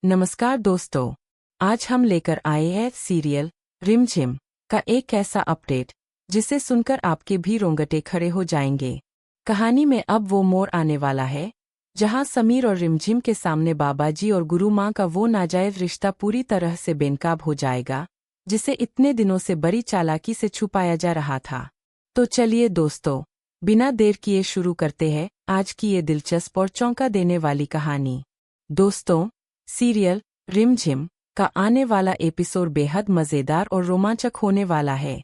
नमस्कार दोस्तों, आज हम लेकर आए हैं सीरियल रिमझिम का एक ऐसा अपडेट जिसे सुनकर आपके भी रोंगटे खड़े हो जाएंगे। कहानी में अब वो मोड़ आने वाला है जहां समीर और रिमझिम के सामने बाबाजी और गुरु माँ का वो नाजायज रिश्ता पूरी तरह से बेनकाब हो जाएगा जिसे इतने दिनों से बड़ी चालाकी से छुपाया जा रहा था। तो चलिए दोस्तों, बिना देर किए शुरू करते हैं आज की ये दिलचस्प और चौंका देने वाली कहानी। दोस्तों, सीरियल रिमझिम का आने वाला एपिसोड बेहद मज़ेदार और रोमांचक होने वाला है।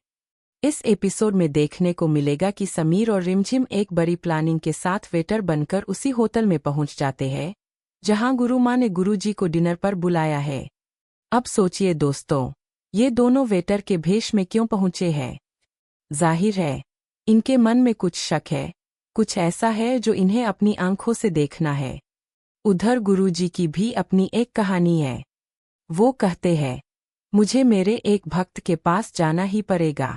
इस एपिसोड में देखने को मिलेगा कि समीर और रिमझिम एक बड़ी प्लानिंग के साथ वेटर बनकर उसी होटल में पहुंच जाते हैं जहां गुरु माँ ने गुरुजी को डिनर पर बुलाया है। अब सोचिए दोस्तों, ये दोनों वेटर के भेष में क्यों पहुंचे हैं? जाहिर है, इनके मन में कुछ शक है, कुछ ऐसा है जो इन्हें अपनी आंखों से देखना है। उधर गुरुजी की भी अपनी एक कहानी है। वो कहते हैं, मुझे मेरे एक भक्त के पास जाना ही पड़ेगा।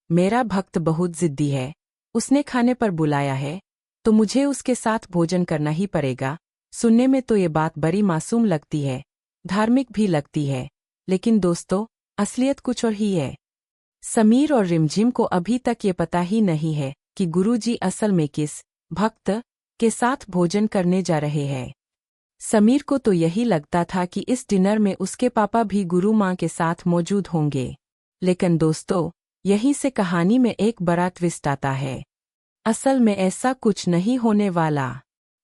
मेरा भक्त बहुत जिद्दी है, उसने खाने पर बुलाया है तो मुझे उसके साथ भोजन करना ही पड़ेगा। सुनने में तो ये बात बड़ी मासूम लगती है, धार्मिक भी लगती है, लेकिन दोस्तों असलियत कुछ और ही है। समीर और रिमझिम को अभी तक ये पता ही नहीं है कि गुरुजी असल में किस भक्त के साथ भोजन करने जा रहे हैं। समीर को तो यही लगता था कि इस डिनर में उसके पापा भी गुरु माँ के साथ मौजूद होंगे, लेकिन दोस्तों यहीं से कहानी में एक बड़ा ट्विस्ट आता है। असल में ऐसा कुछ नहीं होने वाला।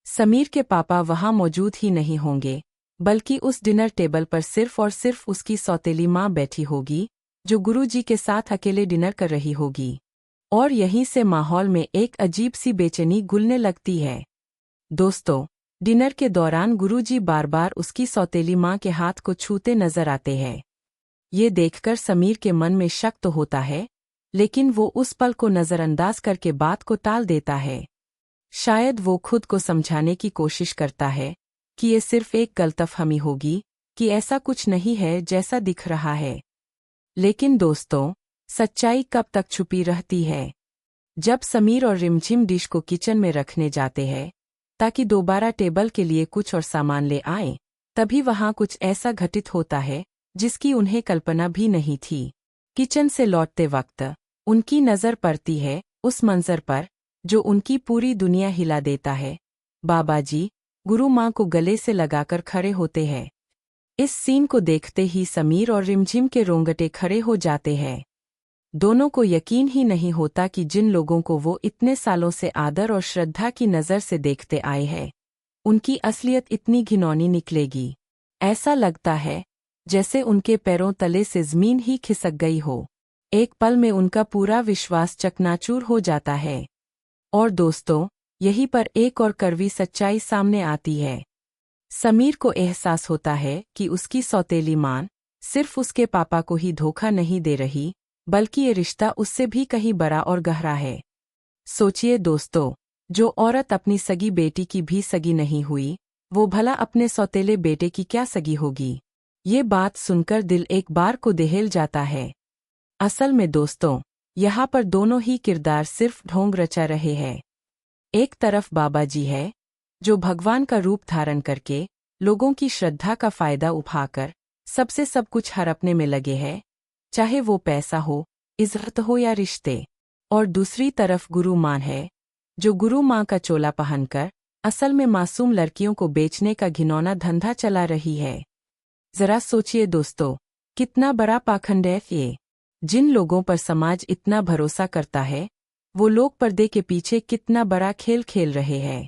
समीर के पापा वहाँ मौजूद ही नहीं होंगे, बल्कि उस डिनर टेबल पर सिर्फ और सिर्फ उसकी सौतेली माँ बैठी होगी जो गुरुजी के साथ अकेले डिनर कर रही होगी। और यहीं से माहौल में एक अजीब सी बेचैनी घुलने लगती है। दोस्तों, डिनर के दौरान गुरुजी बार बार उसकी सौतेली माँ के हाथ को छूते नजर आते हैं। ये देखकर समीर के मन में शक तो होता है, लेकिन वो उस पल को नज़रअंदाज करके बात को टाल देता है। शायद वो खुद को समझाने की कोशिश करता है कि ये सिर्फ एक गलतफहमी होगी, कि ऐसा कुछ नहीं है जैसा दिख रहा है। लेकिन दोस्तों, सच्चाई कब तक छुपी रहती है? जब समीर और रिमझिम डिश को किचन में रखने जाते हैं ताकि दोबारा टेबल के लिए कुछ और सामान ले आएं, तभी वहां कुछ ऐसा घटित होता है जिसकी उन्हें कल्पना भी नहीं थी। किचन से लौटते वक्त उनकी नज़र पड़ती है उस मंजर पर जो उनकी पूरी दुनिया हिला देता है। बाबाजी गुरु माँ को गले से लगाकर खड़े होते हैं। इस सीन को देखते ही समीर और रिमझिम के रोंगटे खड़े हो जाते हैं। दोनों को यकीन ही नहीं होता कि जिन लोगों को वो इतने सालों से आदर और श्रद्धा की नज़र से देखते आए हैं, उनकी असलियत इतनी घिनौनी निकलेगी। ऐसा लगता है जैसे उनके पैरों तले से ज़मीन ही खिसक गई हो। एक पल में उनका पूरा विश्वास चकनाचूर हो जाता है। और दोस्तों, यहीं पर एक और कड़वी सच्चाई सामने आती है। समीर को एहसास होता है कि उसकी सौतेली माँ सिर्फ उसके पापा को ही धोखा नहीं दे रही, बल्कि ये रिश्ता उससे भी कहीं बड़ा और गहरा है। सोचिए दोस्तों, जो औरत अपनी सगी बेटी की भी सगी नहीं हुई, वो भला अपने सौतेले बेटे की क्या सगी होगी? ये बात सुनकर दिल एक बार को दहल जाता है। असल में दोस्तों, यहाँ पर दोनों ही किरदार सिर्फ ढोंग रचा रहे हैं। एक तरफ बाबाजी है जो भगवान का रूप धारण करके लोगों की श्रद्धा का फायदा उठाकर सबसे सब कुछ हड़पने में लगे हैं, चाहे वो पैसा हो, इज्जत हो या रिश्ते। और दूसरी तरफ गुरु माँ है जो गुरु माँ का चोला पहनकर असल में मासूम लड़कियों को बेचने का घिनौना धंधा चला रही है। जरा सोचिए दोस्तों, कितना बड़ा पाखंड है ये। जिन लोगों पर समाज इतना भरोसा करता है, वो लोग पर्दे के पीछे कितना बड़ा खेल खेल रहे हैं।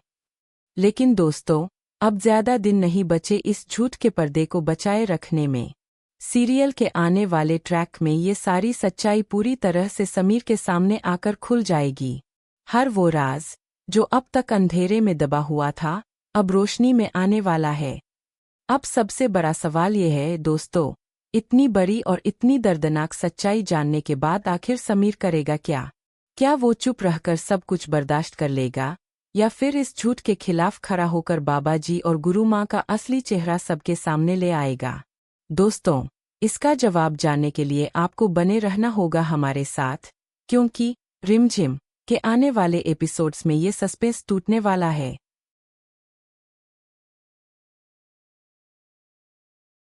लेकिन दोस्तों, अब ज्यादा दिन नहीं बचे इस झूठ के पर्दे को बचाए रखने में। सीरियल के आने वाले ट्रैक में ये सारी सच्चाई पूरी तरह से समीर के सामने आकर खुल जाएगी। हर वो राज जो अब तक अंधेरे में दबा हुआ था, अब रोशनी में आने वाला है। अब सबसे बड़ा सवाल ये है दोस्तों, इतनी बड़ी और इतनी दर्दनाक सच्चाई जानने के बाद आखिर समीर करेगा क्या? क्या वो चुप रहकर सब कुछ बर्दाश्त कर लेगा, या फिर इस झूठ के खिलाफ खड़ा होकर बाबाजी और गुरु माँ का असली चेहरा सबके सामने ले आएगा? दोस्तों, इसका जवाब जानने के लिए आपको बने रहना होगा हमारे साथ, क्योंकि रिमझिम के आने वाले एपिसोड्स में ये सस्पेंस टूटने वाला है।